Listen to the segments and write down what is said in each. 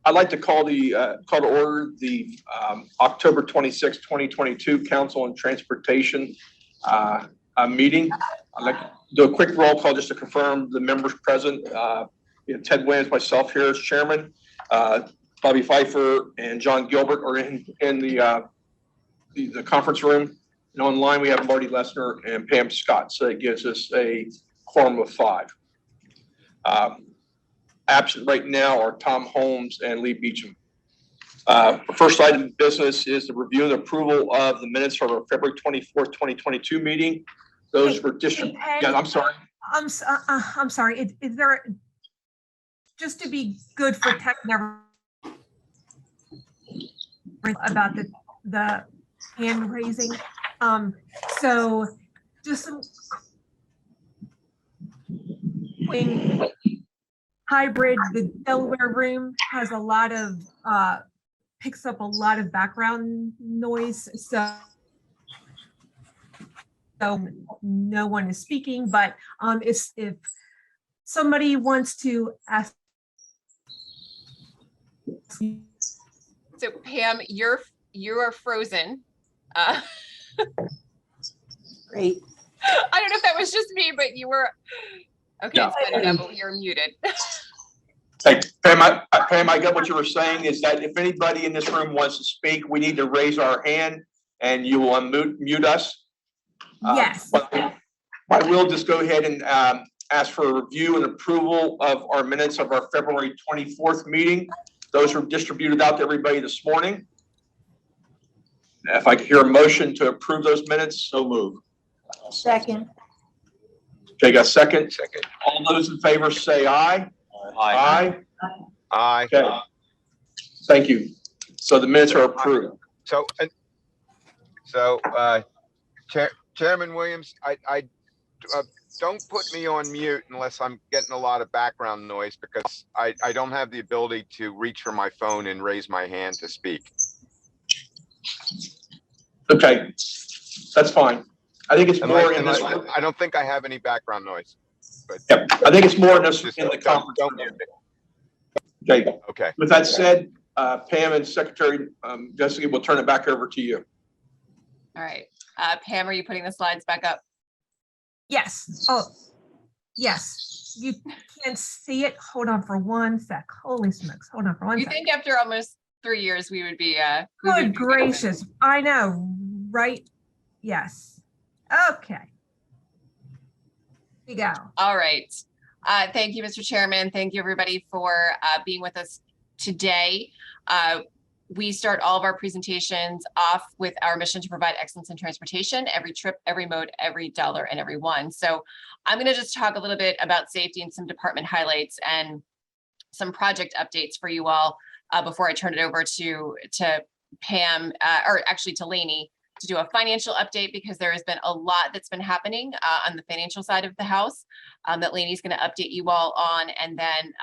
I'd like to call to order the October 26, 2022 Council on Transportation meeting. I'd like to do a quick roll call just to confirm the members present. Ted Williams, myself here as chairman. Bobby Pfeiffer and John Gilbert are in the conference room. And online we have Marty Lesnar and Pam Scott. So it gives us a quorum of 5. Absent right now are Tom Holmes and Lee Beecham. The first item of business is the review and approval of the minutes from our February 24th, 2022 meeting. Those were distributed. Yeah, I'm sorry. I'm sorry. Is there, just to be good for tech, never about the hand raising. So just some hybrid. The Delaware room has a lot of picks up a lot of background noise, so no one is speaking, but if somebody wants to ask. So Pam, you are frozen. Great. I don't know if that was just me, but you were. Okay, Yeah. it's better now, but you're muted. Hey, Pam, I got what you were saying is that if anybody in this room wants to speak, we need to raise our hand and you will mute us. Yes. I will just go ahead and ask for a review and approval of our minutes of our February 24th meeting. Those were distributed out to everybody this morning. If I could hear a motion to approve those minutes, so move. Second. Okay, got a second? Second. All those in favor say aye. Aye. Aye. Okay. Thank you. So the minutes are approved. So, Chairman Williams, I don't put me on mute unless I'm getting a lot of background noise, because I don't have the ability to reach for my phone and raise my hand to speak. Okay, that's fine. I think it's more in this. I don't think I have any background noise. But Yep. I think it's more in this in the conference. Don't mute me. Okay. Okay. With that said, Pam and Secretary Jessica, will turn it back over to you. All right. Pam, are you putting the slides back up? Yes. Oh, yes. You can't see it. Hold on for 1 sec. Holy smokes. Hold on for 1 You sec. think after almost 3 years we would be Good gracious. I know, right? Yes. Okay. Here we go. All right. Thank you, Mr. Chairman. Thank you, everybody, for being with us today. We start all of our presentations off with our mission to provide excellence in transportation, every trip, every mode, every dollar, and every one. So I'm going to just talk a little bit about safety and some department highlights and some project updates for you all before I turn it over to Pam, or actually to Lainey, to do a financial update, because there has been a lot that's been happening on the financial side of the house that Lainey's going to update you all on. And then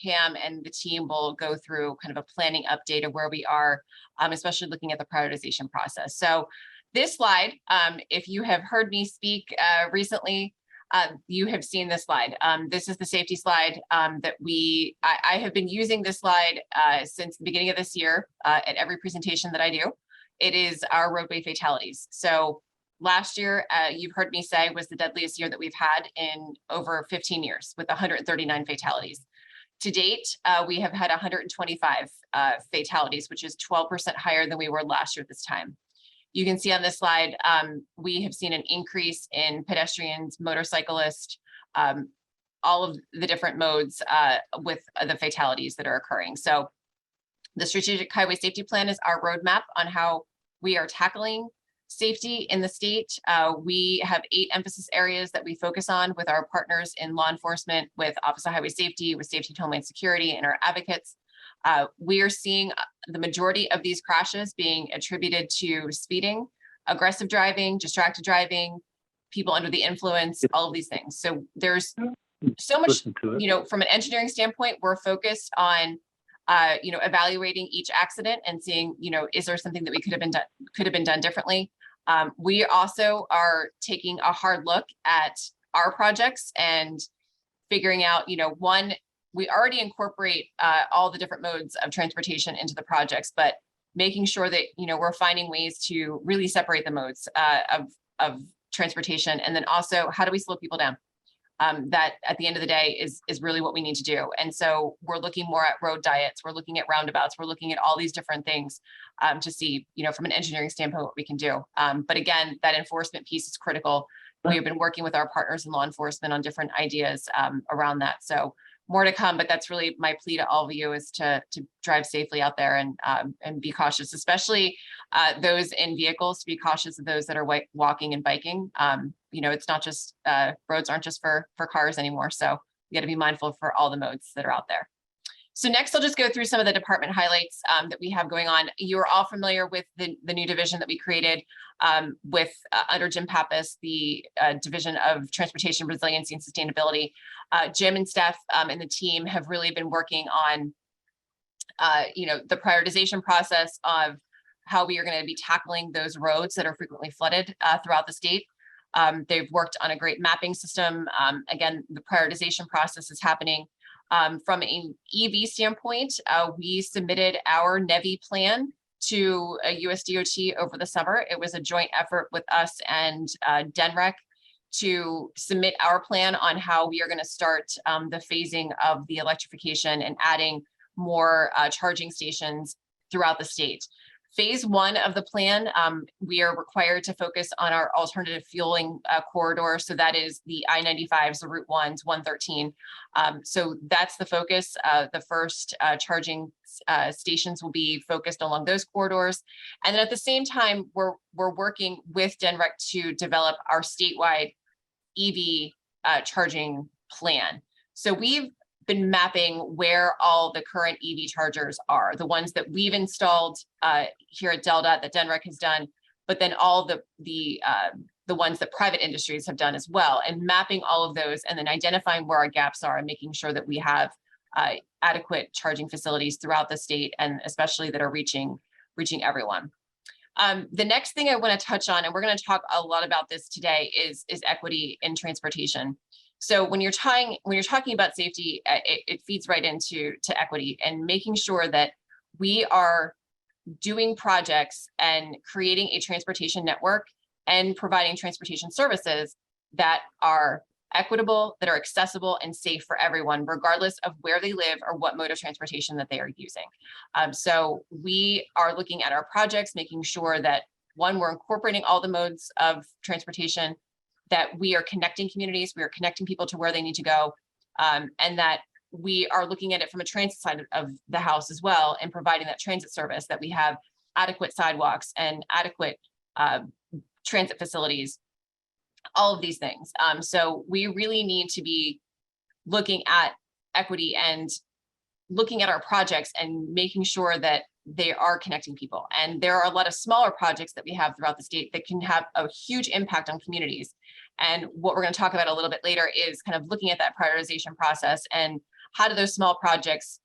Pam and the team will go through kind of a planning update of where we are, especially looking at the prioritization process. So this slide, if you have heard me speak recently, you have seen this slide. This is the safety slide that I have been using this slide since the beginning of this year at every presentation that I do. It is our roadway fatalities. So last year, you've heard me say, was the deadliest year that we've had in over 15 years with 139 fatalities. To date, we have had 125 fatalities, which is 12% higher than we were last year at this time. You can see on this slide, we have seen an increase in pedestrians, motorcyclists, all of the different modes with the fatalities that are occurring. So the Strategic Highway Safety Plan is our roadmap on how we are tackling safety in the state. We have 8 emphasis areas that we focus on with our partners in law enforcement, with Office of Highway Safety, with Safety and Homeland Security, and our advocates. We are seeing the majority of these crashes being attributed to speeding, aggressive driving, distracted driving, people under the influence, all of these things. So there's so much, from an engineering standpoint, we're focused on evaluating each accident and seeing, is there something that we could have been done differently? We also are taking a hard look at our projects and figuring out, one, we already incorporate all the different modes of transportation into the projects, but making sure that, we're finding ways to really separate the modes of transportation. And then also, how do we slow people down? That at the end of the day is really what we need to do. And so we're looking more at road diets, we're looking at roundabouts, we're looking at all these different things to see, from an engineering standpoint, what we can do. But again, that enforcement piece is critical. We have been working with our partners in law enforcement on different ideas around that. So more to come, but that's really my plea to all of you, is to drive safely out there and be cautious, especially those in vehicles, to be cautious of those that are walking and biking. It's not just roads aren't just for cars anymore. So we got to be mindful for all the modes that are out there. So next, I'll just go through some of the department highlights that we have going on. You're all familiar with the new division that we created with under Jim Pappas, the Division of Transportation, Resiliency, and Sustainability. Jim and Steph and the team have really been working on, the prioritization process of how we are going to be tackling those roads that are frequently flooded throughout the state. They've worked on a great mapping system. Again, the prioritization process is happening. From an EV standpoint, we submitted our NEVI plan to a USDOT over the summer. It was a joint effort with us and DENREC to submit our plan on how we are going to start the phasing of the electrification and adding more charging stations throughout the state. Phase 1 of the plan, we are required to focus on our alternative fueling corridor. So that is the I-95s, the Route 1s, 113. So that's the focus. The first charging stations will be focused along those corridors. And then at the same time, we're working with DENREC to develop our statewide EV charging plan. So we've been mapping where all the current EV chargers are, the ones that we've installed here at Delta that DENREC has done, but then all the ones that private industries have done as well, and mapping all of those and then identifying where our gaps are and making sure that we have adequate charging facilities throughout the state, and especially that are reaching everyone. The next thing I want to touch on, and we're going to talk a lot about this today, is equity in transportation. So when you're talking about safety, it feeds right into equity, and making sure that we are doing projects and creating a transportation network and providing transportation services that are equitable, that are accessible and safe for everyone, regardless of where they live or what mode of transportation that they are using. So we are looking at our projects, making sure that, one, we're incorporating all the modes of transportation, that we are connecting communities, we are connecting people to where they need to go, and that we are looking at it from a transit side of the house as well, and providing that transit service, that we have adequate sidewalks and adequate transit facilities, all of these things. So we really need to be looking at equity and looking at our projects and making sure that they are connecting people. And there are a lot of smaller projects that we have throughout the state that can have a huge impact on communities. And what we're going to talk about a little bit later is kind of looking at that prioritization process, and how do those small projects,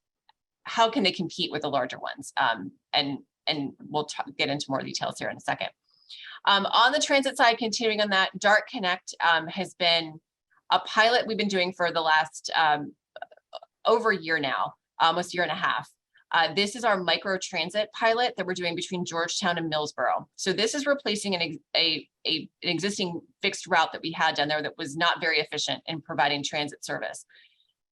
how can they compete with the larger ones? And we'll get into more details here in a second. On the transit side, continuing on that, DART Connect has been a pilot we've been doing for the last over a year now, almost a year and a half. This is our micro transit pilot that we're doing between Georgetown and Millsboro. So this is replacing an existing fixed route that we had down there that was not very efficient in providing transit service.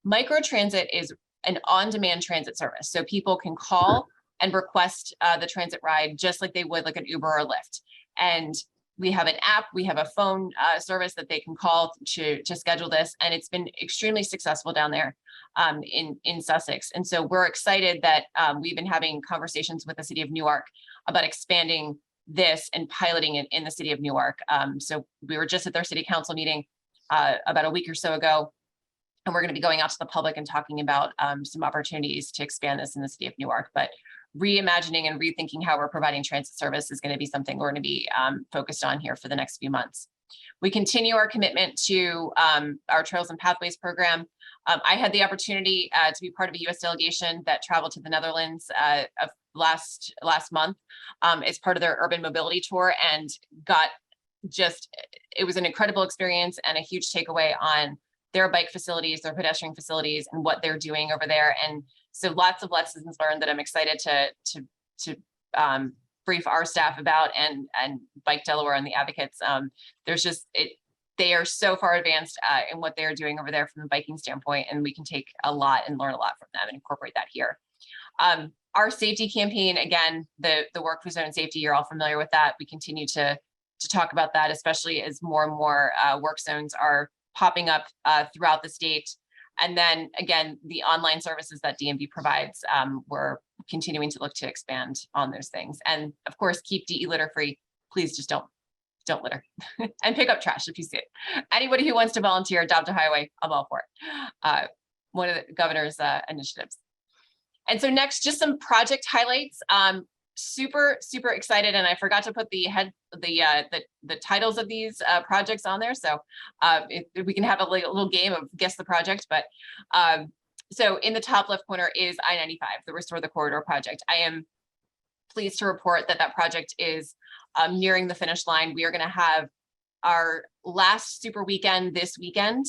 Micro transit is an on-demand transit service. So people can call and request the transit ride just like they would like an Uber or Lyft. And we have an app, we have a phone service that they can call to schedule this. And it's been extremely successful down there in Sussex. And so we're excited that we've been having conversations with the city of Newark about expanding this and piloting it in the city of Newark. So we were just at their city council meeting about a week or so ago, and we're going to be going out to the public and talking about some opportunities to expand this in the city of Newark. But reimagining and rethinking how we're providing transit service is going to be something we're going to be focused on here for the next few months. We continue our commitment to our Trails and Pathways program. I had the opportunity to be part of a U.S. delegation that traveled to the Netherlands last month as part of their urban mobility tour, and it was an incredible experience and a huge takeaway on their bike facilities, their pedestrian facilities, and what they're doing over there. And so lots of lessons learned that I'm excited to brief our staff about, and Bike Delaware and the advocates. There's just they are so far advanced in what they're doing over there from the biking standpoint, and we can take a lot and learn a lot from them and incorporate that here. Our safety campaign, again, the work for zone safety, you're all familiar with that. We continue to talk about that, especially as more and more work zones are popping up throughout the state. And then again, the online services that DMV provides, we're continuing to look to expand on those things. And of course, keep DE litter free. Please just don't litter and pick up trash if you see it. Anybody who wants to volunteer, adopt a highway, I'm all for it. One of the governor's initiatives. And so next, just some project highlights. Super excited, and I forgot to put the titles of these projects on there. So if we can have a little game of guess the project. But so in the top left corner is I-95, the Restore the Corridor project. I am pleased to report that project is nearing the finish line. We are going to have our last super weekend this weekend,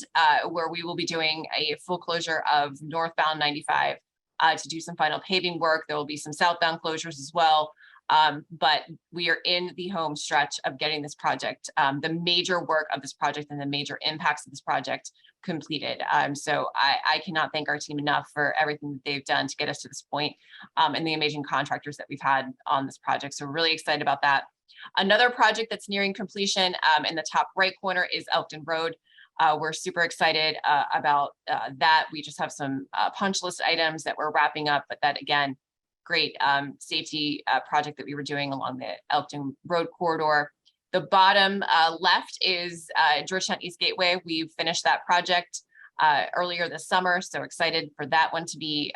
where we will be doing a full closure of northbound 95 to do some final paving work. There will be some southbound closures as well. But we are in the home stretch of getting this project, the major work of this project and the major impacts of this project completed. So I cannot thank our team enough for everything that they've done to get us to this point, and the amazing contractors that we've had on this project. So we're really excited about that. Another project that's nearing completion in the top right corner is Elkton Road. We're super excited about that. We just have some punch list items that we're wrapping up, but that again, great safety project that we were doing along the Elkton Road corridor. The bottom left is Georgetown East Gateway. We finished that project earlier this summer, so excited for that one to be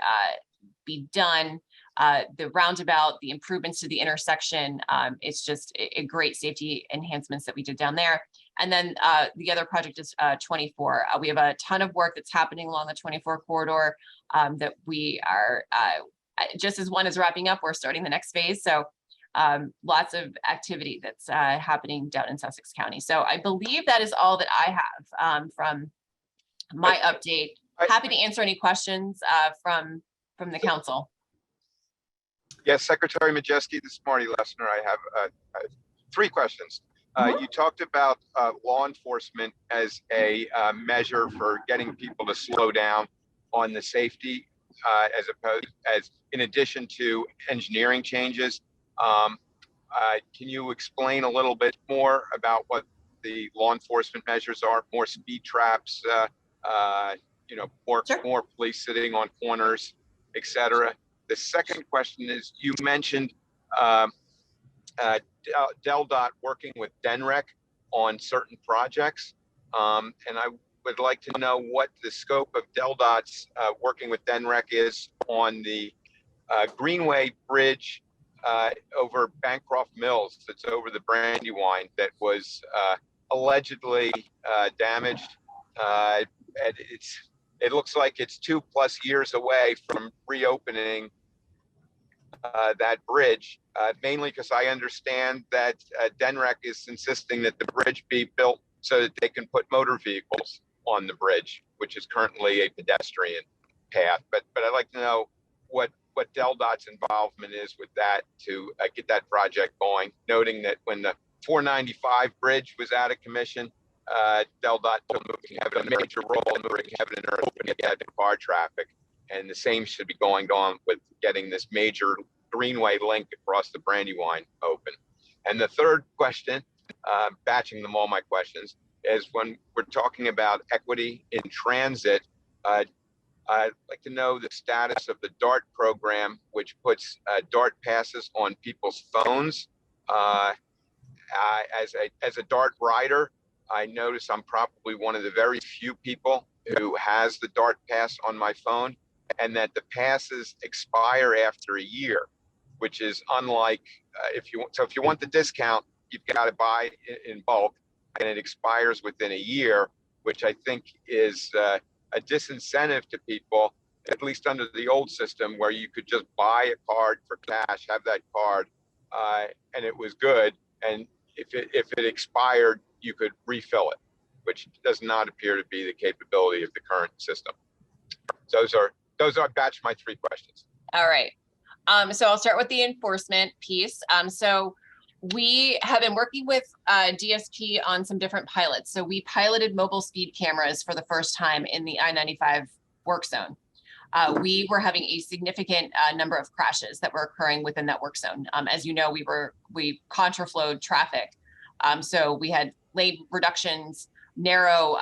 done. The roundabout, the improvements to the intersection, it's just a great safety enhancements that we did down there. And then the other project is 24. We have a ton of work that's happening along the 24 corridor that we are, just as one is wrapping up, we're starting the next phase. So lots of activity that's happening down in Sussex County. So I believe that is all that I have from my update. Happy to answer any questions from the council. Yes, Secretary Majeski, this is Marty Lessner. I have 3 questions. You talked about law enforcement as a measure for getting people to slow down on the safety, as in addition to engineering changes. Can you explain a little bit more about what the law enforcement measures are? More speed traps, more police sitting on corners, et cetera. The second question is, you mentioned DelDOT working with DENREC on certain projects. And I would like to know what the scope of DelDOT's working with DENREC is on the Greenway Bridge over Bancroft Mills that's over the Brandywine that was allegedly damaged. And it looks like it's 2+ years away from reopening that bridge, mainly because I understand that DENREC is insisting that the bridge be built so that they can put motor vehicles on the bridge, which is currently a pedestrian path. But I'd like to know what DelDOT's involvement is with that to get that project going, noting that when the 495 bridge was out of commission, DelDOT had a major role in moving heaven and earth to get that car traffic. And the same should be going on with getting this major greenway link across the Brandywine open. And the third question, batching them all my questions, is when we're talking about equity in transit, I'd like to know the status of the DART program, which puts DART passes on people's phones. As a DART rider, I notice I'm probably one of the very few people who has the DART pass on my phone, and that the passes expire after a year, which is unlike if you want the discount, you've got to buy in bulk, and it expires within a year, which I think is a disincentive to people, at least under the old system, where you could just buy a card for cash, have that card, and it was good. And if it expired, you could refill it. which does not appear to be the capability of the current system. Those are batch my 3 questions. All right. So I'll start with the enforcement piece. So we have been working with DSP on some different pilots. So we piloted mobile speed cameras for the first time in the I-95 work zone. We were having a significant number of crashes that were occurring within that work zone. As you know, we contraflowed traffic. So we had lane reductions, narrow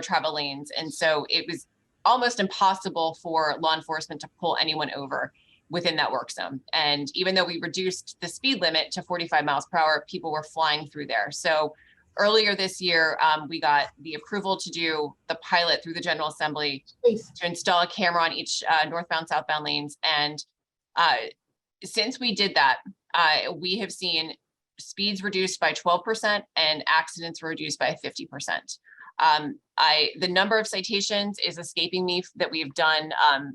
travel lanes. And so it was almost impossible for law enforcement to pull anyone over within that work zone. And even though we reduced the speed limit to 45 miles per hour, people were flying through there. So earlier this year, we got the approval to do the pilot through the General Assembly to install a camera on each northbound, southbound lanes. And since we did that, we have seen speeds reduced by 12% and accidents reduced by 50%. The number of citations is escaping me that we've done.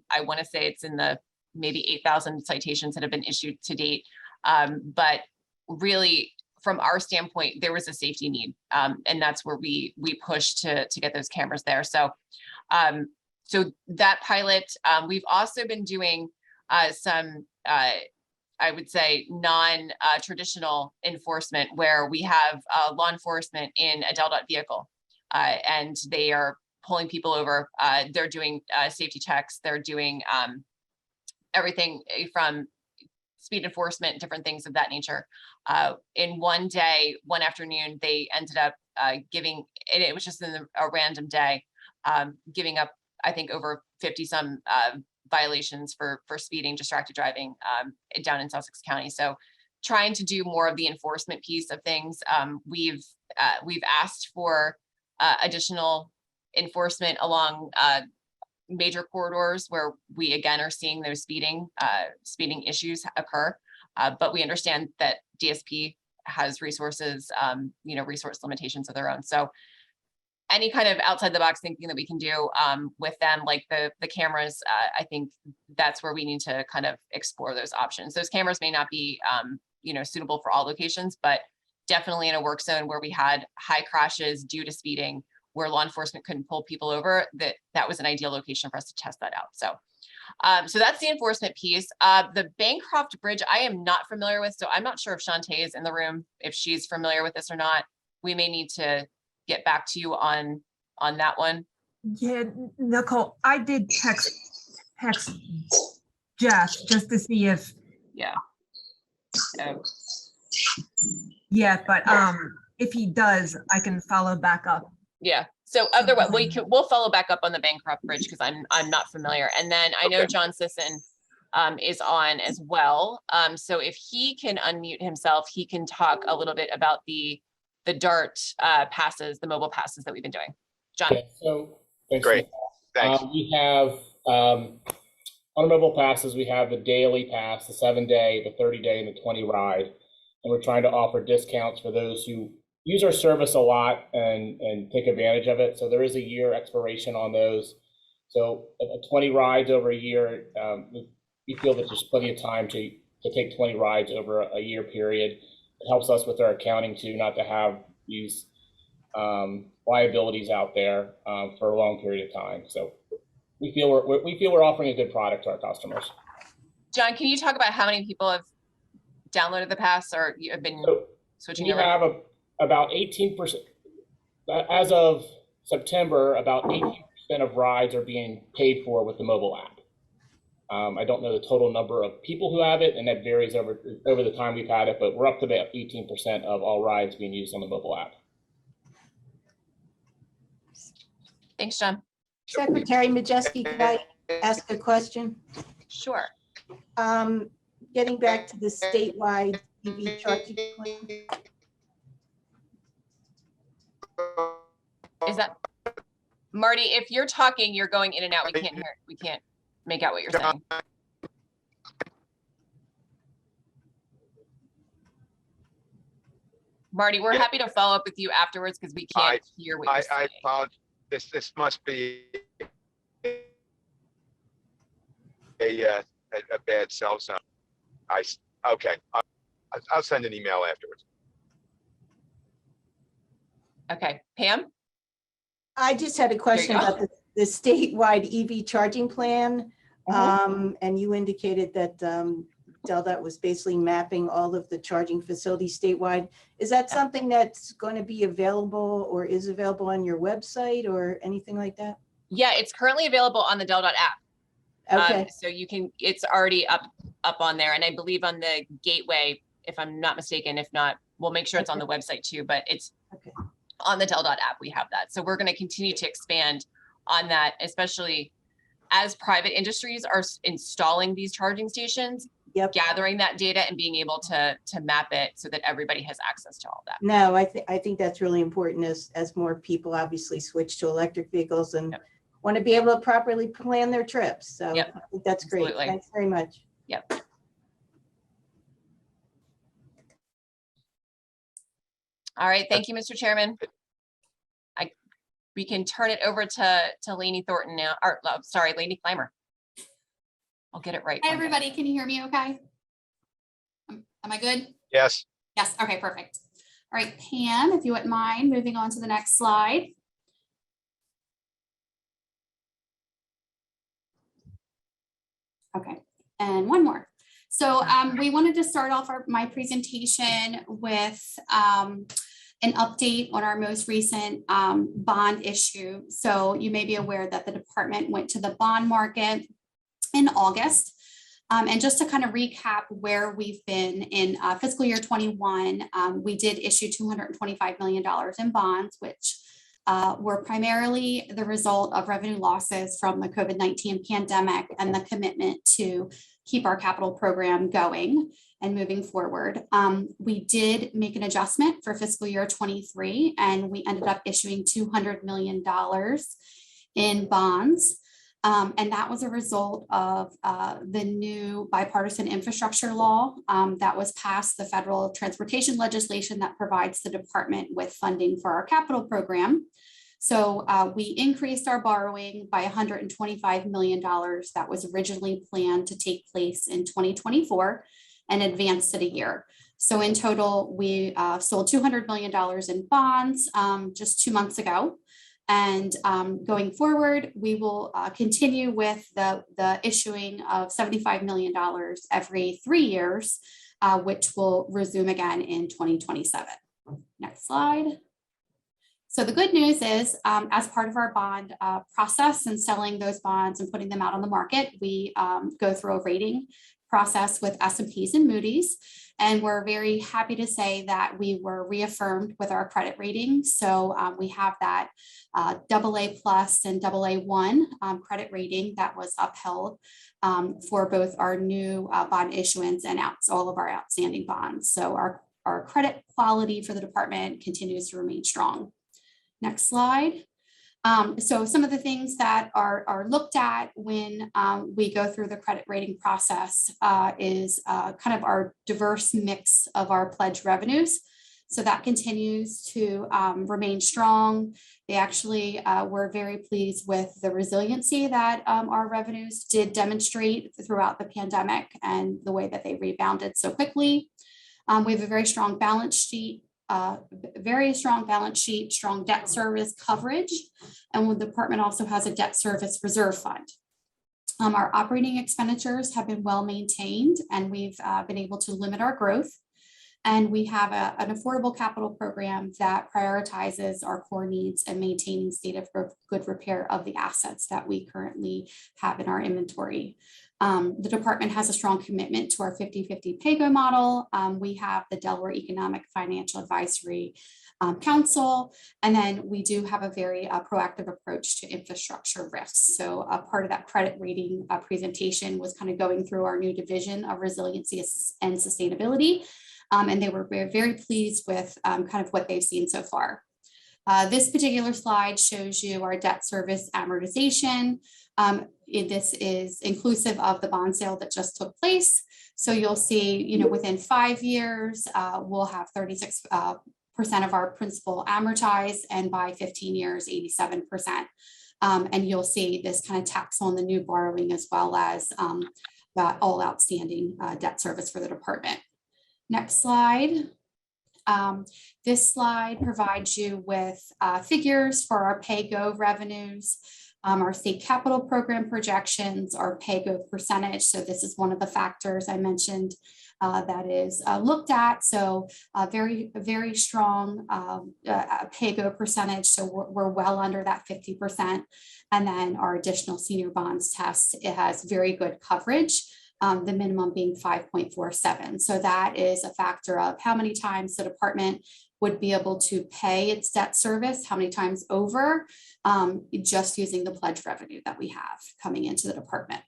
I want to say it's in the maybe 8,000 citations that have been issued to date. But really, from our standpoint, there was a safety need. And that's where we pushed to get those cameras there. So, so that pilot, we've also been doing some, I would say, non-traditional enforcement where we have law enforcement in a Del Dot vehicle. And they are pulling people over. They're doing safety checks. They're doing everything from speed enforcement, different things of that nature. In one day, one afternoon, they ended up giving, and it was just in a random day, giving up, I think, over 50 some violations for speeding, distracted driving down in Sussex County. So trying to do more of the enforcement piece of things. We've asked for additional enforcement along major corridors where we again are seeing those speeding issues occur. But we understand that DSP has resources, resource limitations of their own. So any kind of outside the box thinking that we can do with them, like the cameras, I think that's where we need to kind of explore those options. Those cameras may not be, suitable for all locations, but definitely in a work zone where we had high crashes due to speeding, where law enforcement couldn't pull people over, that was an ideal location for us to test that out. So, so that's the enforcement piece. The Bancroft Bridge, I am not familiar with, so I'm not sure if Shantae is in the room, if she's familiar with this or not. We may need to get back to you on that one. Yeah, Nicole, I did text Jeff just to see if, Yeah. yeah, but if he does, I can follow back up. Yeah. So otherwise, we'll follow back up on the Bancroft Bridge because I'm not familiar. And then I know Okay. John Sisson is on as well. So if he can unmute himself, he can talk a little bit about the DART passes, the mobile passes that we've been doing. John. Yeah, so thanks. Great. Thanks. We have on the mobile passes, we have the daily pass, the 7-day, the 30-day, and the 20 ride. And we're trying to offer discounts for those who use our service a lot and take advantage of it. So there is a year expiration on those. So 20 rides over a year, we feel that there's plenty of time to take 20 rides over a year period. It helps us with our accounting too, not to have these liabilities out there for a long period of time. So we feel we're offering a good product to our customers. John, can you talk about how many people have downloaded the pass or you have been switching We over? have about 18%, as of September, about 18% of rides are being paid for with the mobile app. I don't know the total number of people who have it, and that varies over the time we've had it, but we're up to about 18% of all rides being used on the mobile app. Thanks, John. Secretary Majeski, could I ask a question? Sure. Getting back to the statewide EV charging plan. Is that Marty? If you're talking, you're going in and out. We can't hear. We can't make out what you're saying. Marty, we're happy to follow up with you afterwards because we can't hear what you're I saying. apologize. This must be a bad cell zone. Okay. I'll send an email afterwards. Okay, Pam? I just had a question go. about the statewide EV charging plan. And you indicated that Del was basically mapping all of the charging facilities statewide. Is that something that's going to be available or is available on your website or anything like that? Yeah, it's currently available on the Del app. Okay, So you can, it's already up on there, and I believe on the gateway, if I'm not mistaken. If not, we'll make sure it's on the website too, but it's okay. on the Del app, we have that. So we're going to continue to expand on that, especially as private industries are installing these charging stations, Yep. gathering that data and being able to map it so that everybody has access to all that. No, I think that's really important as more people obviously switch to electric vehicles and Yep. want to be able to properly plan their trips. So Yep. I think that's great. Absolutely. Thanks very much. Yep. All right, thank you, Mr. Chairman. We can turn it over to Lainey Thornton now, or sorry, Lainey Clymer. I'll get it right. Hi, everybody. Can you hear me okay? Am I good? Yes, Yes. Okay, perfect. All right, Pam, if you wouldn't mind moving on to the next slide. Okay, and one more. So we wanted to start off my presentation with an update on our most recent bond issue. So you may be aware that the department went to the bond market in August. And just to kind of recap where we've been in fiscal year 21, we did issue $225 million in bonds, which were primarily the result of revenue losses from the COVID-19 pandemic and the commitment to keep our capital program going and moving forward. We did make an adjustment for fiscal year 23, and we ended up issuing $200 million in bonds. And that was a result of the new bipartisan infrastructure law that was passed, the federal transportation legislation that provides the department with funding for our capital program. So we increased our borrowing by $125 million that was originally planned to take place in 2024 and advanced it a year. So in total, we sold $200 million in bonds just 2 months ago. And going forward, we will continue with the issuing of $75 million every 3 years, which will resume again in 2027. Next slide. So the good news is, as part of our bond process and selling those bonds and putting them out on the market, we go through a rating process with S&Ps and Moody's. And we're very happy to say that we were reaffirmed with our credit rating. So we have that AA+ and AA1 credit rating that was upheld for both our new bond issuance and all of our outstanding bonds. So our credit quality for the department continues to remain strong. Next slide. So some of the things that are looked at when we go through the credit rating process is kind of our diverse mix of our pledged revenues. So that continues to remain strong. They actually were very pleased with the resiliency that our revenues did demonstrate throughout the pandemic and the way that they rebounded so quickly. We have a very strong balance sheet. Strong debt service coverage, and the department also has a debt service reserve fund. Our operating expenditures have been well maintained, and we've been able to limit our growth. And we have an affordable capital program that prioritizes our core needs and maintaining state of good repair of the assets that we currently have in our inventory. The department has a strong commitment to our 50-50 PAYGO model. We have the Delaware Economic Financial Advisory Council, and then we do have a very proactive approach to infrastructure risks. So a part of that credit rating presentation was kind of going through our new division of resiliency and sustainability, and they were very pleased with kind of what they've seen so far. This particular slide shows you our debt service amortization. This is inclusive of the bond sale that just took place. So you'll see, within 5 years, we'll have 36% of our principal amortized, and by 15 years, 87%. And you'll see this kind of tax on the new borrowing as well as all outstanding debt service for the department. Next slide. This slide provides you with figures for our PAYGO revenues, our state capital program projections, our PAYGO percentage. So this is one of the factors I mentioned that is looked at. So very, very strong PAYGO percentage. So we're well under that 50%. And then our additional senior bonds test, it has very good coverage. The minimum being 5.47. So that is a factor of how many times the department would be able to pay its debt service, how many times over, just using the pledge revenue that we have coming into the department.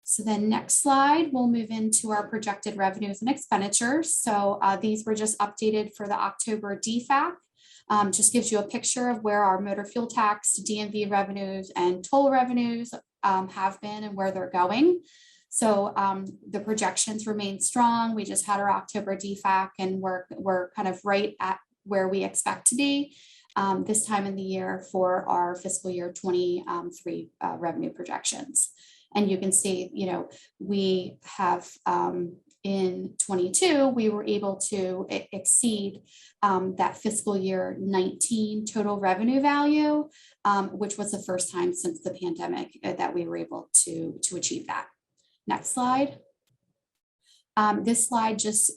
So then next slide, we'll move into our projected revenues and expenditures. So these were just updated for the October DFAC. Just gives you a picture of where our motor fuel tax, DMV revenues, and toll revenues have been and where they're going. So the projections remain strong. We just had our October DFAC and we're kind of right at where we expect to be this time in the year for our fiscal year 23 revenue projections. And you can see, you know, we have in 22, we were able to exceed that fiscal year 19 total revenue value, which was the first time since the pandemic that we were able to achieve that. Next slide. This slide just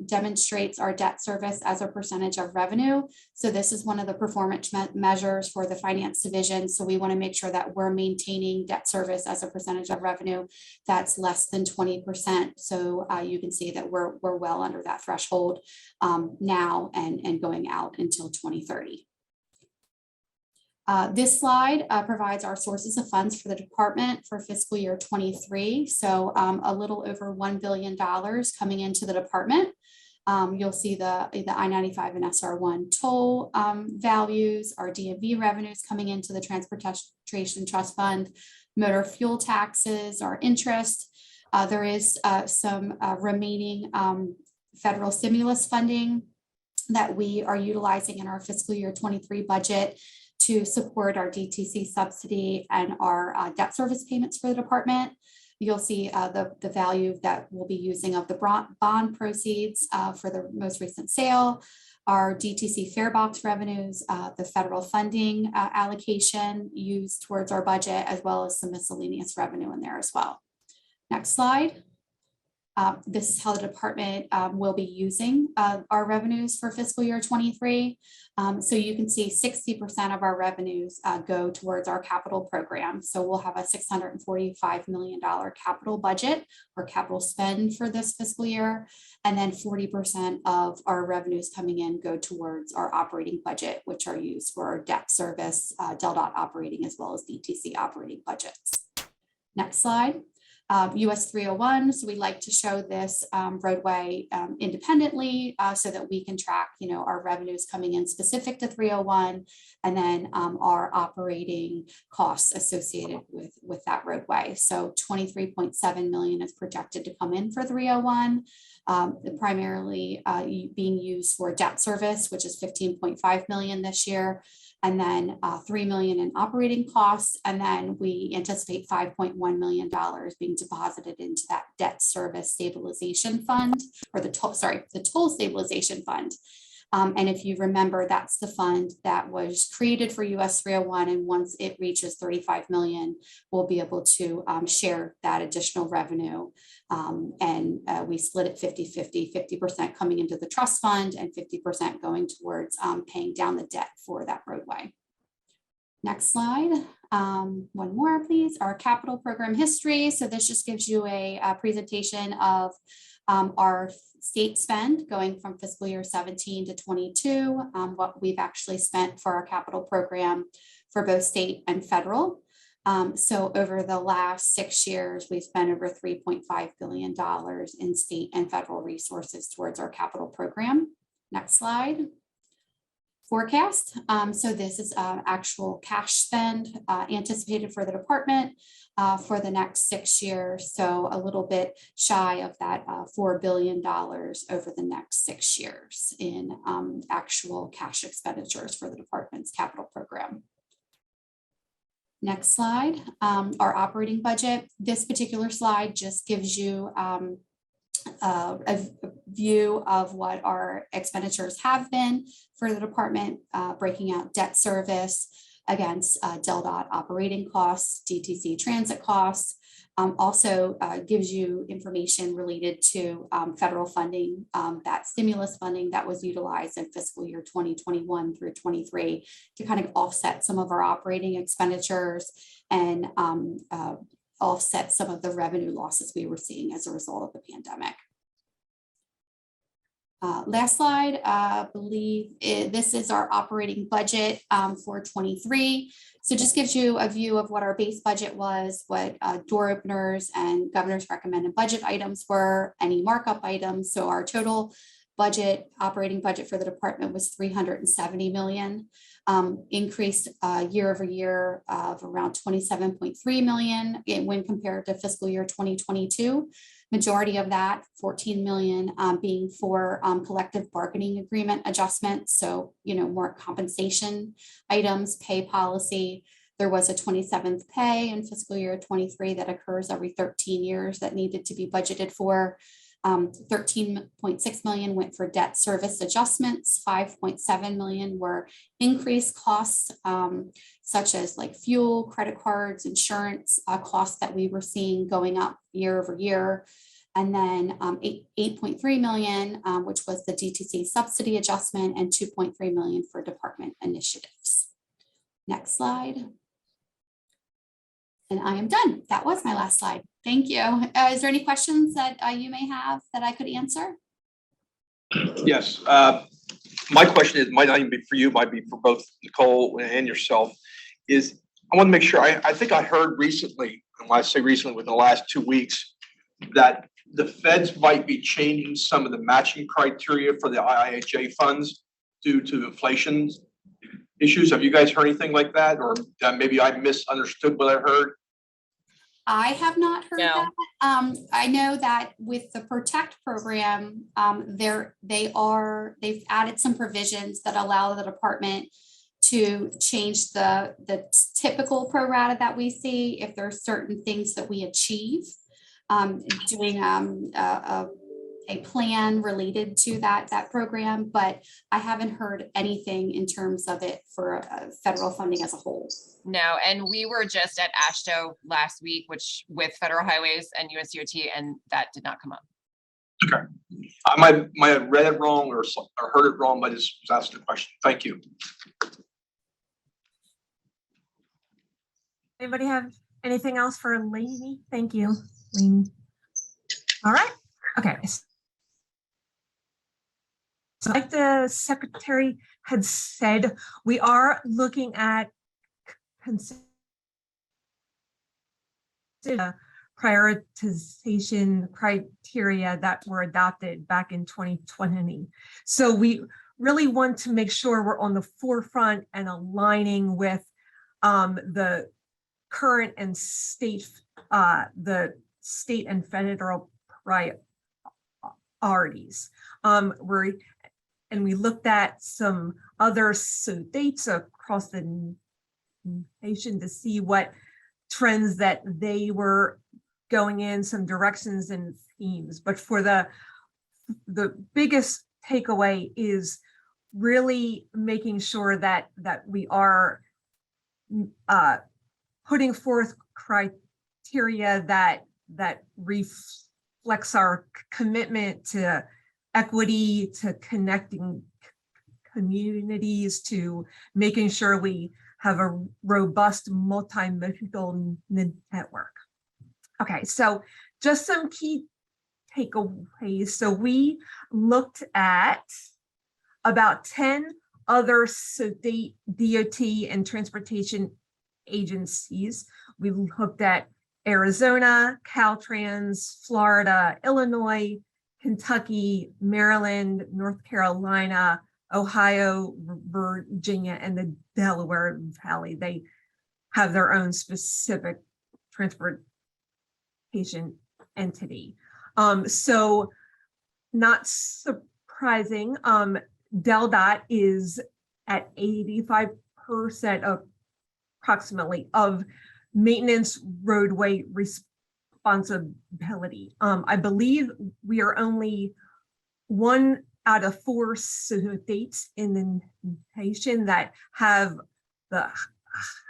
demonstrates our debt service as a percentage of revenue. So this is one of the performance measures for the finance division. So we want to make sure that we're maintaining debt service as a percentage of revenue that's less than 20%. So you can see that we're well under that threshold now and going out until 2030. This slide provides our sources of funds for the department for fiscal year 23. So a little over $1 billion coming into the department. You'll see the I-95 and SR1 toll values, our DMV revenues coming into the Transportation Trust Fund, motor fuel taxes, our interest. There is some remaining federal stimulus funding that we are utilizing in our fiscal year 23 budget to support our DTC subsidy and our debt service payments for the department. You'll see the value that we'll be using of the bond proceeds for the most recent sale, our DTC fare box revenues, the federal funding allocation used towards our budget, as well as some miscellaneous revenue in there as well. Next slide. This is how the department will be using our revenues for fiscal year 23. So you can see 60% of our revenues go towards our capital program. So we'll have a $645 million capital budget or capital spend for this fiscal year. And then 40% of our revenues coming in go towards our operating budget, which are used for our debt service, DelDOT operating, as well as DTC operating budgets. Next slide. US 301, so we like to show this roadway independently so that we can track, you know, our revenues coming in specific to 301 and then our operating costs associated with that roadway. So 23.7 million is projected to come in for 301, primarily being used for debt service, which is 15.5 million this year. And then 3 million in operating costs. And then we anticipate $5.1 million being deposited into that debt service stabilization fund, or the toll stabilization fund. And if you remember, that's the fund that was created for US 301. And once it reaches 35 million, we'll be able to share that additional revenue. And we split it 50-50, 50% coming into the trust fund and 50% going towards paying down the debt for that roadway. Next slide. One more, please. Our capital program history. So this just gives you a presentation of our state spend going from fiscal year 17 to 22, what we've actually spent for our capital program for both state and federal. So over the last 6 years, we've spent over $3.5 billion in state and federal resources towards our capital program. Next slide. Forecast. So this is actual cash spend anticipated for the department for the next 6 years. So a little bit shy of that $4 billion over the next 6 years in actual cash expenditures for the department's capital program. Next slide, our operating budget. This particular slide just gives you a view of what our expenditures have been for the department, breaking out debt service against DelDOT operating costs, DTC transit costs. Also gives you information related to federal funding, that stimulus funding that was utilized in fiscal year 2021 through 23 to kind of offset some of our operating expenditures and offset some of the revenue losses we were seeing as a result of the pandemic. Last slide, I believe this is our operating budget for 23. So just gives you a view of what our base budget was, what door openers and governor's recommended budget items were, any markup items. So our total budget, operating budget for the department was 370 million, increased year over year of around 27.3 million when compared to fiscal year 2022. Majority of that, 14 million, being for collective bargaining agreement adjustments. So, more compensation items, pay policy. There was a 27th pay in fiscal year 23 that occurs every 13 years that needed to be budgeted for. 13.6 million went for debt service adjustments. 5.7 million were increased costs, such as like fuel, credit cards, insurance costs that we were seeing going up year over year. And then 8.3 million, which was the DTC subsidy adjustment, and 2.3 million for department initiatives. Next slide. And I am done. That was my last slide. Thank you. Is there any questions that you may have that I could answer? Yes. My question is, might not even be for you, might be for both Nicole and yourself, is I want to make sure, I think I heard recently, and when I say recently, within the last 2 weeks, that the feds might be changing some of the matching criteria for the IIJA funds due to inflation issues. Have you guys heard anything like that? Or maybe I misunderstood what I heard? I have not heard No. that. I know that with the Protect program, they've added some provisions that allow the department to change the typical pro rata that we see if there are certain things that we achieve. Doing a plan related to that program, but I haven't heard anything in terms of it for federal funding as a whole. No, and we were just at AASHTO last week, which with Federal Highways and USDOT, and that did not come up. Okay. I might have read it wrong or heard it wrong, but I just was asked the question. Thank you. Anybody have anything else for Lainey? Thank you, Lainey. All right. Okay. So like the secretary had said, we are looking at prioritization criteria that were adopted back in 2020. So we really want to make sure we're on the forefront and aligning with the current and state, the state and federal priorities. We looked at some other dates across the nation to see what trends that they were going in, some directions and themes. But for the biggest takeaway is really making sure that we are putting forth criteria that reflects our commitment to equity, to connecting communities, to making sure we have a robust multimodal network. Okay, so just some key takeaways. So we looked at about 10 other state DOT and transportation agencies. We looked at Arizona, Caltrans, Florida, Illinois, Kentucky, Maryland, North Carolina, Ohio, Virginia, and the Delaware Valley. They have their own specific transportation entity. So not surprising, DelDOT is at 85% approximately of maintenance roadway responsibility responsibility. I believe we are only 1 out of 4 states in the nation that have the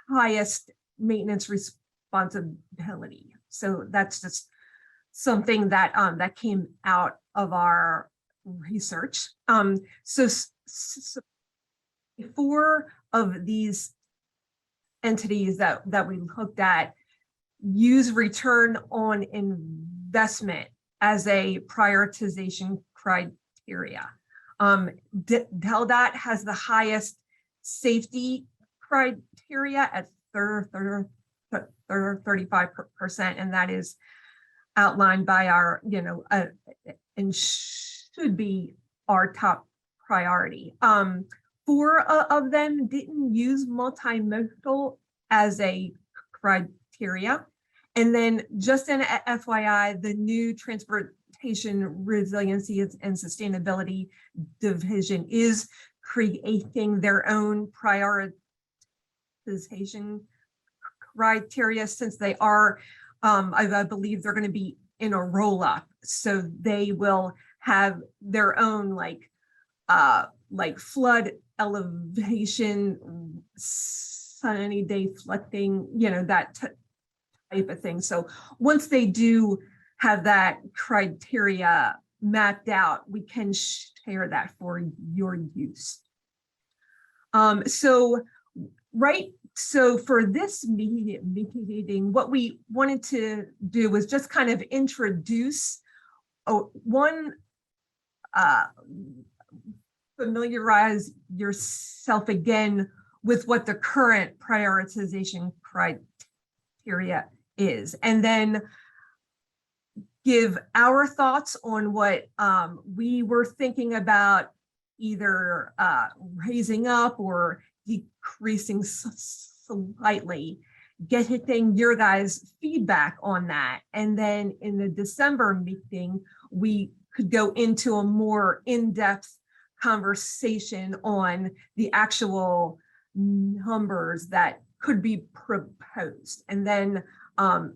highest maintenance responsibility. So that's just something that that came out of our research. So 4 of these entities that we looked at use return on investment as a prioritization criteria. DelDOT has the highest safety criteria at 35%, and that is outlined by our, and should be our top priority. 4 of them didn't use multimodal as a criteria. And then just an FYI, the new Transportation Resiliency and Sustainability Division is creating their own prioritization criteria, since they are, I believe they're going to be in a roll-up. So they will have their own like flood elevation, sunny day flooding, that type of thing. So once they do have that criteria mapped out, we can share that for your use. So for this meeting, what we wanted to do was just kind of introduce familiarize yourself again with what the current prioritization criteria is, and then give our thoughts on what we were thinking about, either raising up or decreasing slightly, getting your guys' feedback on that. And then in the December meeting, we could go into a more in-depth conversation on the actual numbers that could be proposed. And then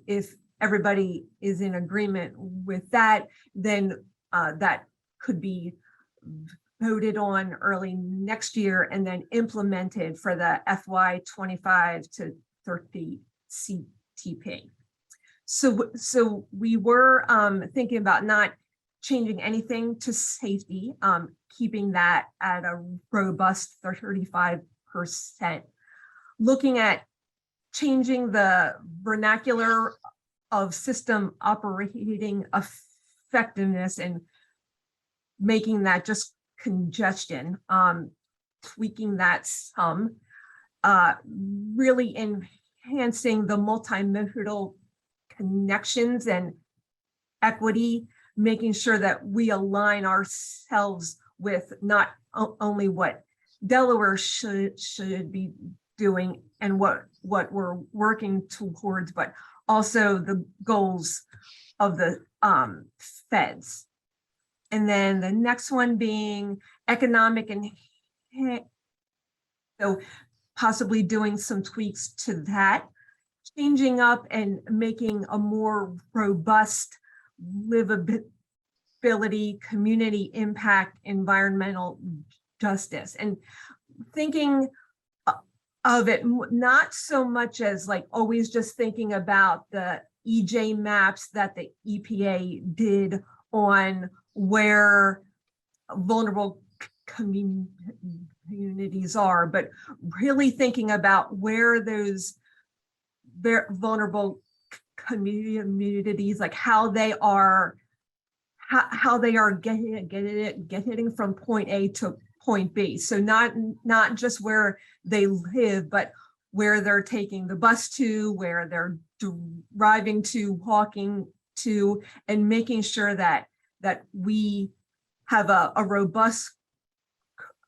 if everybody is in agreement with that, then that could be voted on early next year and then implemented for the FY 25 to 30 CTP. So we were thinking about not changing anything to safety, keeping that at a robust 35%, looking at changing the vernacular of system operating effectiveness and making that just congestion, tweaking that some, really enhancing the multimodal connections and equity, making sure that we align ourselves with not only what Delaware should be doing and what we're working towards, but also the goals of the feds. And then the next one being economic, and so possibly doing some tweaks to that, changing up and making a more robust livability, community impact, environmental justice, and thinking of it not so much as like always just thinking about the EJ maps that the EPA did on where vulnerable communities are, but really thinking about where those vulnerable communities, like how they are getting from point A to point B. So not just where they live, but where they're taking the bus to, where they're driving to, walking to, and making sure that we have a robust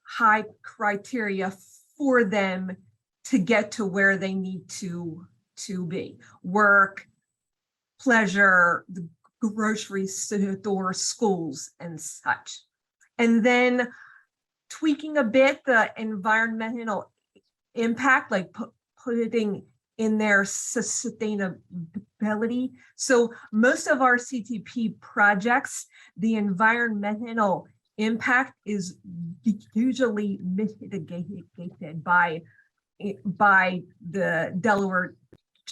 high criteria for them to get to where they need to be. Work, pleasure, the grocery store, schools, and such. And then tweaking a bit the environmental impact, like putting in their sustainability. So most of our CTP projects, the environmental impact is usually mitigated by the Delaware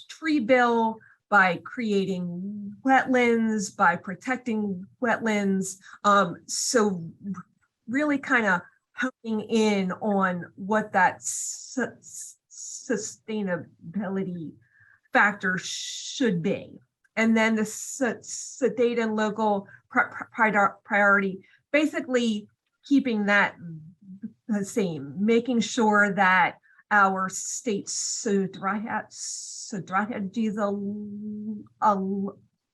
Tree Bill, by creating wetlands, by protecting wetlands. So really kind of honing in on what that sustainability factor should be. And then the state and local priority, basically keeping that the same, making sure that our state strategies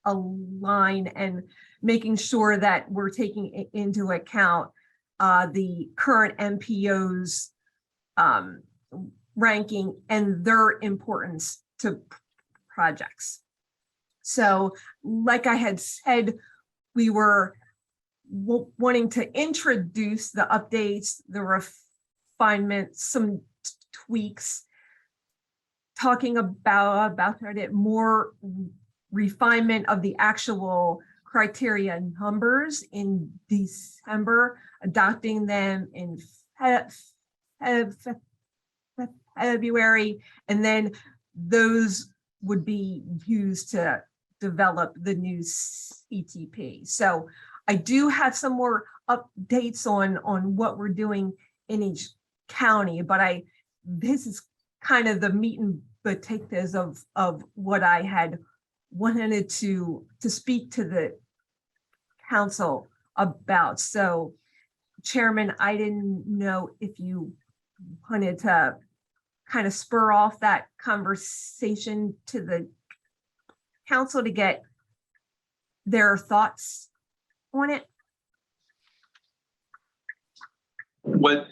align and making sure that we're taking into account the current MPO's ranking and their importance to projects. So like I had said, we were wanting to introduce the updates, the refinements, some tweaks, talking about it, more refinement of the actual criteria numbers in December, adopting them in February, and then those would be used to develop the new CTP. So I do have some more updates on what we're doing in each county, but this is kind of the meat and potatoes of what I had wanted to speak to the council about. So Chairman, I didn't know if you wanted to kind of spur off that conversation to the council to get their thoughts on it. What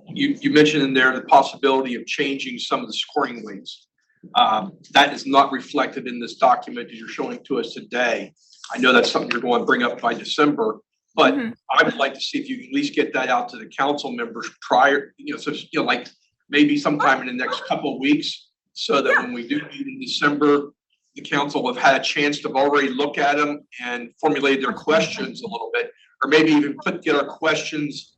you mentioned in there, the possibility of changing some of the scoring weights. That is not reflected in this document that you're showing to us today. I know that's something you're going to bring up by December, but I would like to see if you can at least get that out to the council members prior, like maybe sometime in the next couple of weeks, so that when we do meet in December, the council will have had a chance to already look at them and formulate their questions a little bit, or maybe even get our questions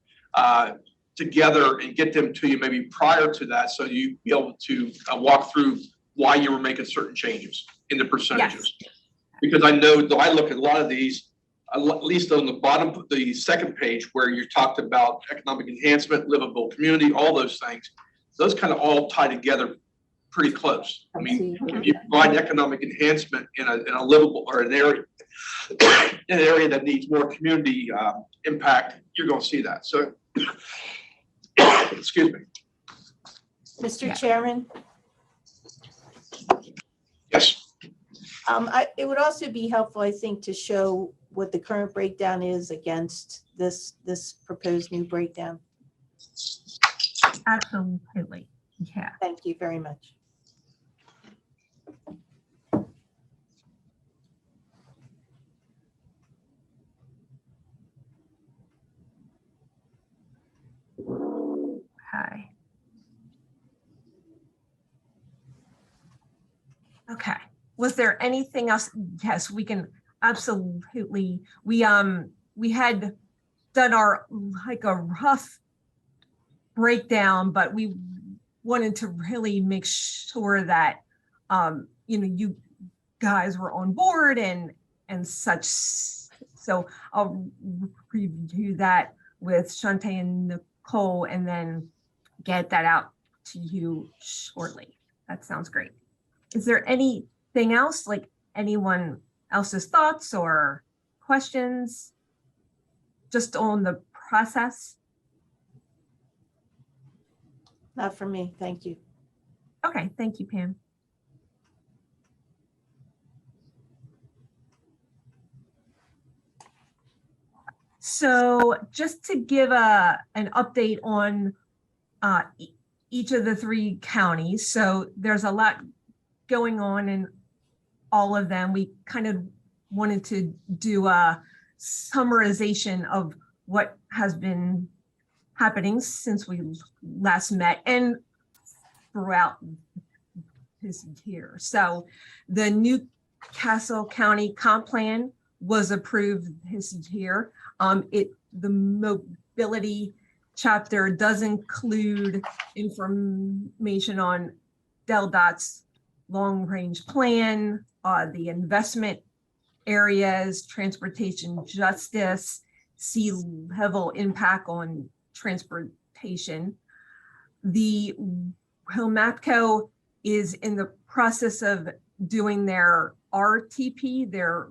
together and get them to you maybe prior to that, so you be able to walk through why you were making certain changes in the percentages. Yes. Because I know that I look at a lot of these, at least on the bottom, the second page where you talked about economic enhancement, livable community, all those things, those kind of all tie together pretty close. I mean, if you provide economic enhancement in a livable or an area that needs more community impact, you're going to see that. So, excuse me. Mr. Chairman? Yes. It would also be helpful, I think, to show what the current breakdown is against this proposed new breakdown. Absolutely. Yeah. Thank you very much. Okay. Okay. Was there anything else? Yes, we can absolutely. We had done our a rough breakdown, but we wanted to really make sure that you guys were on board and such. So I'll review that with Shantae and Nicole and then get that out to you shortly. That sounds great. Is there anything else, like anyone else's thoughts or questions just on the process? Not for me, thank you. Okay, thank you, Pam. So just to give an update on each of the three counties. So there's a lot going on in all of them. We kind of wanted to do a summarization of what has been happening since we last met and throughout this year. So the Newcastle County Comp Plan was approved this year. The mobility chapter does include information on DelDOT's long-range plan, the investment areas, transportation justice, sea level impact on transportation. The WILMAPCO is in the process of doing their RTP, their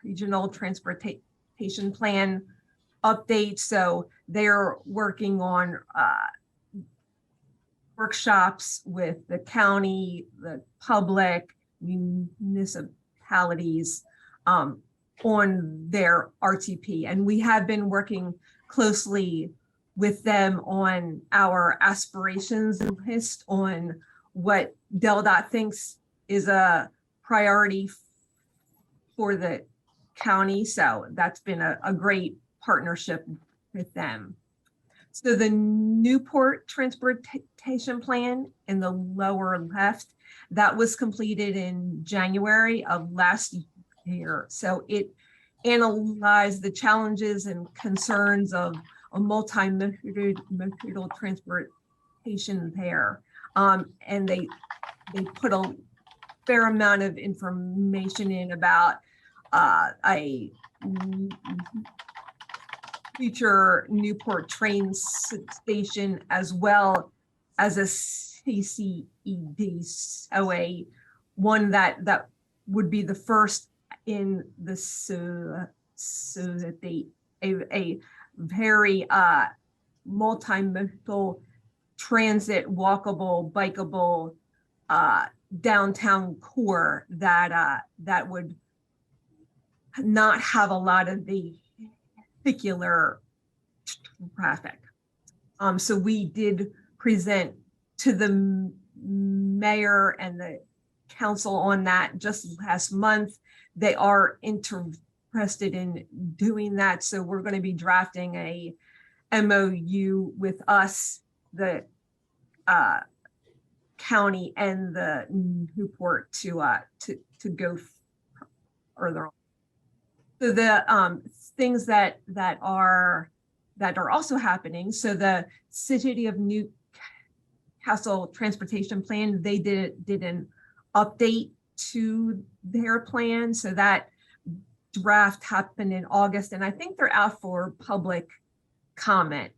Regional Transportation Plan update. So they're working on workshops with the county, the public, municipalities on their RTP. And we have been working closely with them on our aspirations list on what DelDOT thinks is a priority for the county. So that's been a great partnership with them. So the Newport Transportation Plan in the lower left, that was completed in January of last year. So it analyzed the challenges and concerns of a multimodal transportation there. And they put a fair amount of information in about a future Newport train station, as well as a CCED, so one that would be the first in the so that a very multimodal transit, walkable, bikeable downtown core that would not have a lot of vehicular traffic. So we did present to the mayor and the council on that just last month. They are interested in doing that. So we're going to be drafting a MOU with us, the county and the Newport to go further. So the things that are also happening. So the City of Newcastle Transportation Plan, they did an update to their plan. So that draft happened in August, and I think they're out for public comment,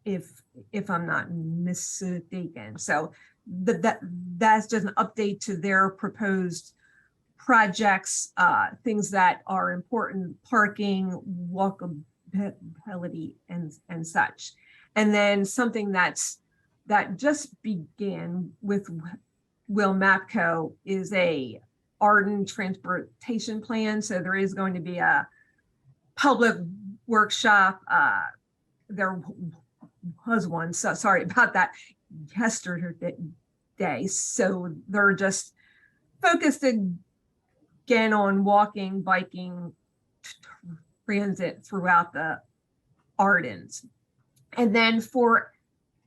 if I'm not mistaken. So that's just an update to their proposed projects, things that are important, parking, walkability, and such. And then something that just began with WILMAPCO is a Arden transportation plan. So there is going to be a public workshop. There was one, so sorry about that, yesterday. So they're just focused again on walking, biking, transit throughout the Ardens. And then for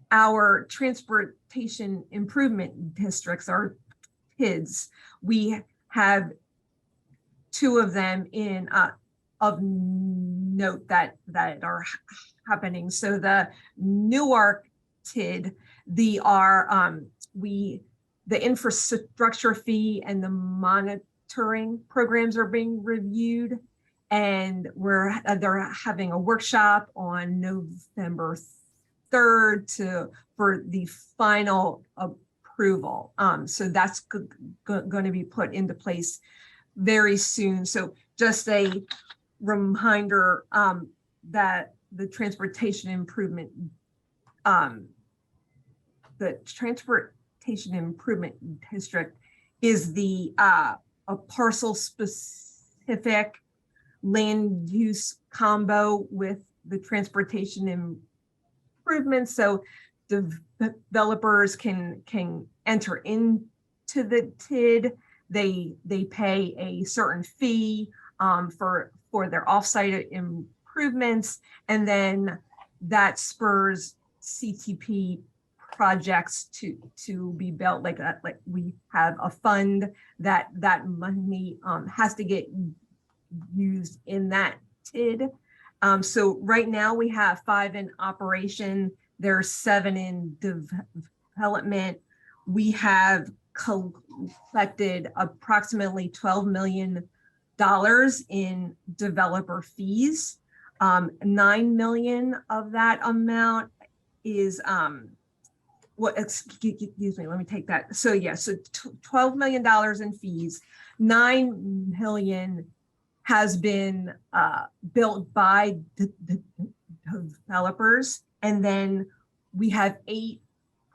our transportation improvement districts, our TIDs, we have two of them in of note that are happening. So the Newark TID, the infrastructure fee and the monitoring programs are being reviewed, and they're having a workshop on November 3rd for the final approval. So that's going to be put into place very soon. So just a reminder that the transportation improvement district is a parcel specific land use combo with the transportation improvements. So developers can enter into the TID. They pay a certain fee for their offsite improvements, and then that spurs CTP projects to be built, like we have a fund that money has to get used in that TID. So right now we have 5 in operation. There's 7 in development. We have collected approximately $12 million in developer fees. 9 million of that amount is excuse me, let me take that. So yeah, so $12 million in fees. 9 million has been built by the developers, and then we have 8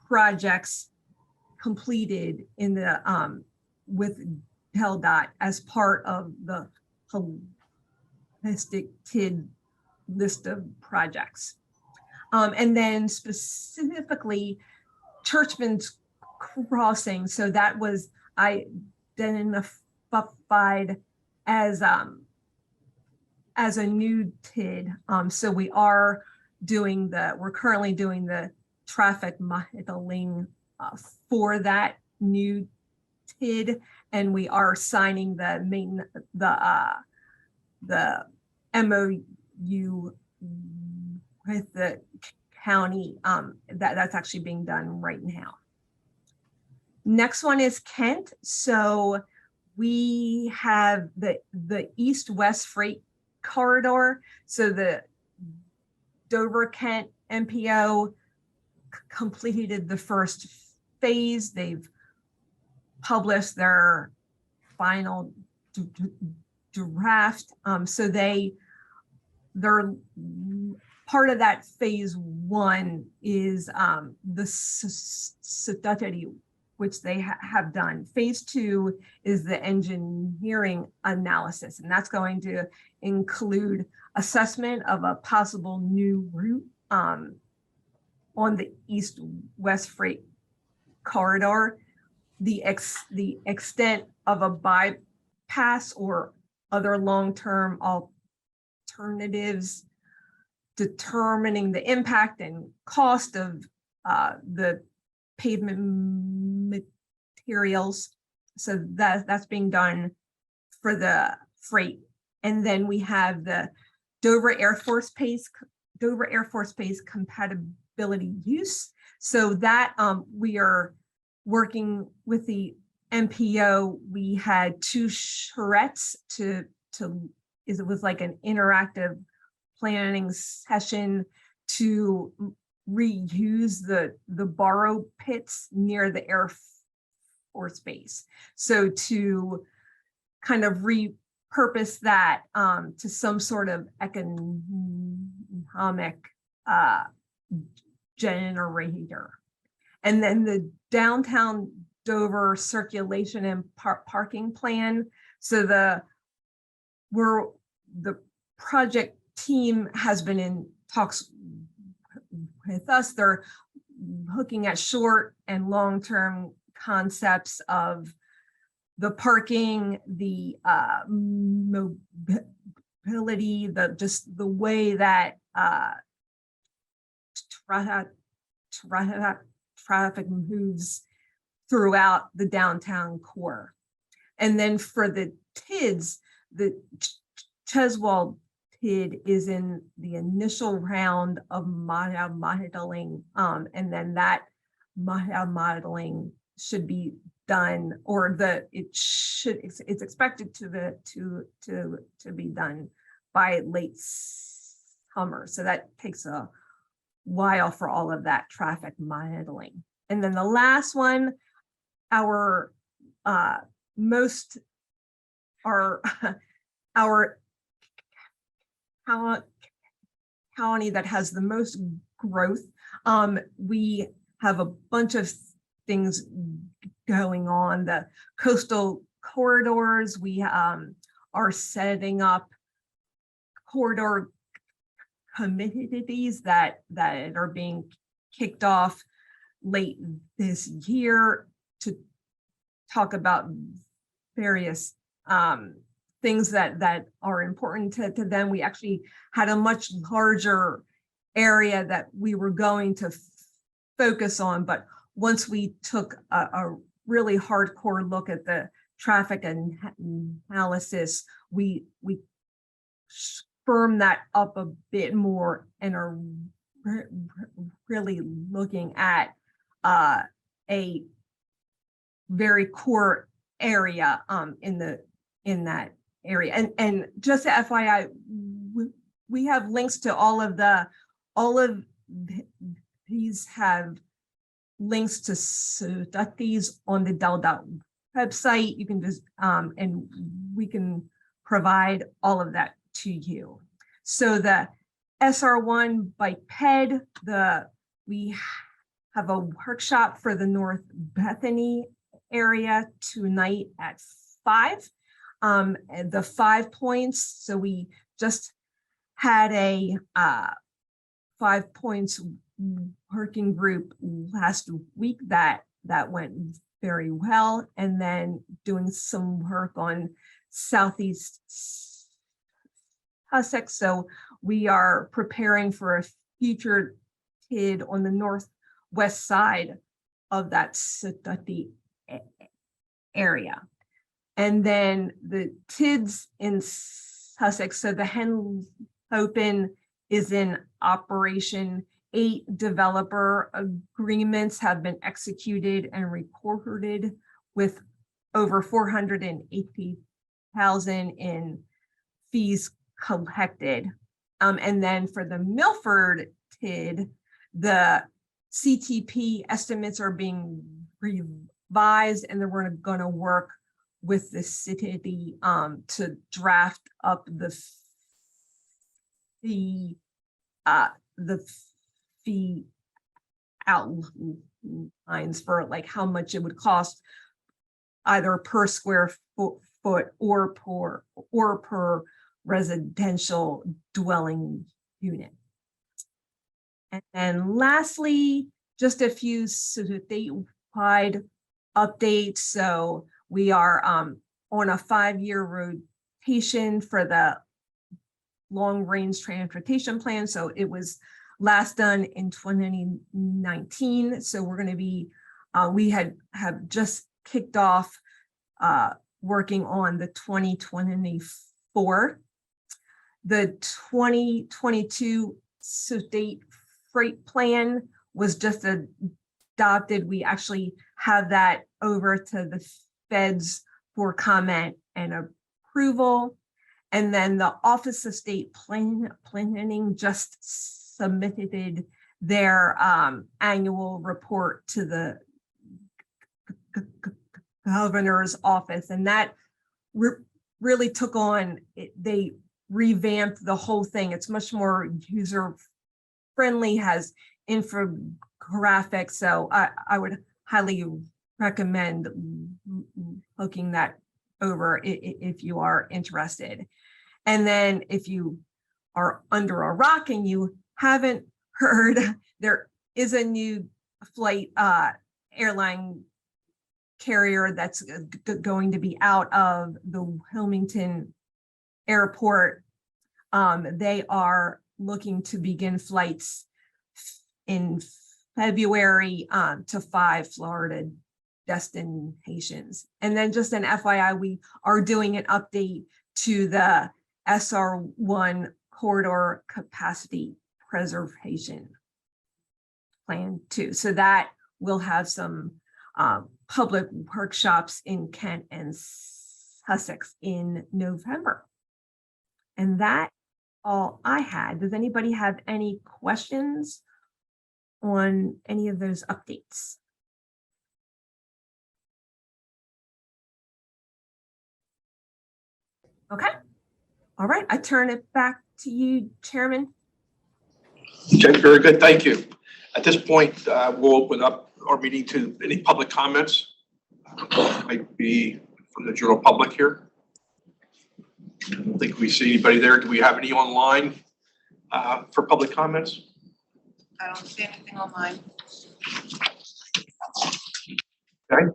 projects completed in the with DelDOT as part of the holistic TID list of projects. And then specifically Churchman's Crossing, so that was identified as a new TID. So we're currently doing the traffic modeling for that new TID, and we are signing the MOU with the county. That's actually being done right now. Next one is Kent. So we have the east-west freight corridor. So the Dover-Kent MPO completed the first phase. They've published their final draft. So they're part of that phase 1 is the study, which they have done. Phase 2 is the engineering analysis, and that's going to include assessment of a possible new route on the east-west freight corridor, the extent of a bypass or other long-term alternatives, determining the impact and cost of the pavement materials. So that's being done for the freight. And then we have the Dover Air Force Base compatibility use. So that we are working with the MPO. We had 2 charrettes it was like an interactive planning session to reuse the borrow pits near the Air Force Base. So to kind of repurpose that to some sort of economic generator. And then the downtown Dover circulation and parking plan. So the project team has been in talks with us. They're looking at short and long-term concepts of the parking, the mobility, just the way that traffic moves throughout the downtown core. And then for the TIDs, the Cheswold TID is in the initial round of modeling, and then that modeling should be done, or it's expected to be done by late summer. So that takes a while for all of that traffic modeling. And then the last one, our county that has the most growth. We have a bunch of things going on. The coastal corridors, we are setting up corridor committees that are being kicked off late this year to talk about various things that are important to them. We actually had a much larger area that we were going to focus on, but once we took a really hardcore look at the traffic analysis, we firm that up a bit more and are really looking at a very core area in that area. And just FYI, we have links to all of these have links to studies on the DEL website. You can just and we can provide all of that to you. So the SR1 bike ped, we have a workshop for the North Bethany area tonight at 5. And the 5 points. So we just had a 5 points working group last week that went very well, and then doing some work on Southeast Sussex. So we are preparing for a future TID on the northwest side of that study area. And then the TIDs in Sussex, so the Hen Open is in operation. 8 developer agreements have been executed and recorded with over 480,000 in fees collected. And then for the Milford TID, the CTP estimates are being revised, and then we're going to work with the city to draft up the fee outlines for like how much it would cost either per square foot or per residential dwelling unit. And then lastly, just a few statewide updates. So we are on a 5-year rotation for the long range transportation plan. So it was last done in 2019. So we're going to be, we have just kicked off working on the 2024. The 2022 state freight plan was just adopted. We actually have that over to the feds for comment and approval. And then the Office of State Planning just submitted their annual report to the governor's office, and that really took on, they revamped the whole thing. It's much more user friendly, has infographics, so I would highly recommend looking that over if you are interested. And then if you are under a rock and you haven't heard, there is a new flight airline carrier that's going to be out of the Wilmington airport. They are looking to begin flights in February to 5 Florida destinations. And then just an FYI, we are doing an update to the SR1 corridor capacity preservation plan too. So that will have some public workshops in Kent and Sussex in November. And that's all I had. Does anybody have any questions on any of those updates? Okay. All right. I turn it back to you, Chairman. Okay, very good. Thank you. At this point, we'll open up our meeting to any public comments. Might be from the general public here. I don't think we see anybody there. Do we have any online for public comments? I don't see anything online. Okay.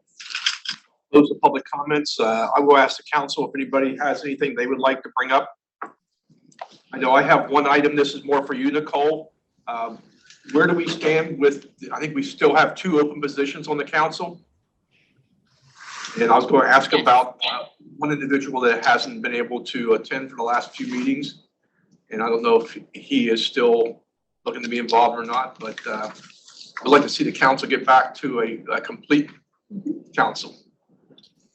Close the public comments. I will ask the council if anybody has anything they would like to bring up. I know I have one item. This is more for you, Nicole. where do we stand with, I think we still have 2 open positions on the council. And I was going to ask about one individual that hasn't been able to attend for the last few meetings. And I don't know if he is still looking to be involved or not, but I'd like to see the council get back to a complete council.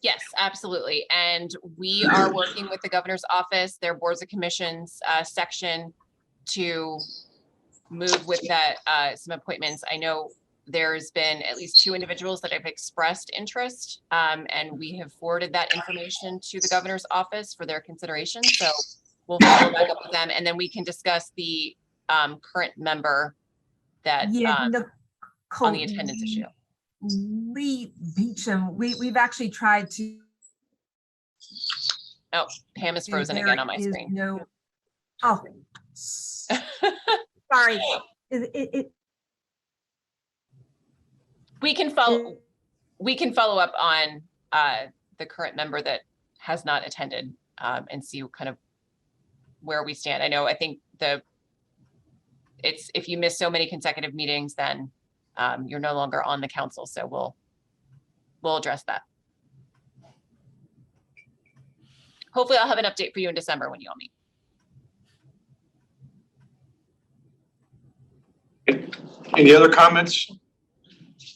Yes, absolutely. And we are working with the governor's office, their boards and commissions section to move with that, some appointments. I know there's been at least 2 individuals that have expressed interest, and we have forwarded that information to the governor's office for their consideration. So we'll follow back up with them, and then we can discuss the current member that Yeah, on the attendance issue. Lee Beecham, we've actually tried to. Oh, Pam is frozen again on my There is screen. No, oh, sorry. We can follow up on the current member that has not attended and see kind of where we stand. I think if you miss so many consecutive meetings, then you're no longer on the council. So we'll address that. Hopefully I'll have an update for you in December when you all meet. Any other comments?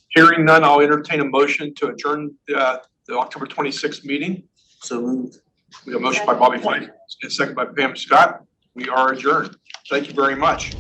Hearing none, I'll entertain a motion to adjourn the October 26th meeting. So moved. We have a motion by Bobby Flay, and a second by Pam Scott. We are adjourned. Thank you very much.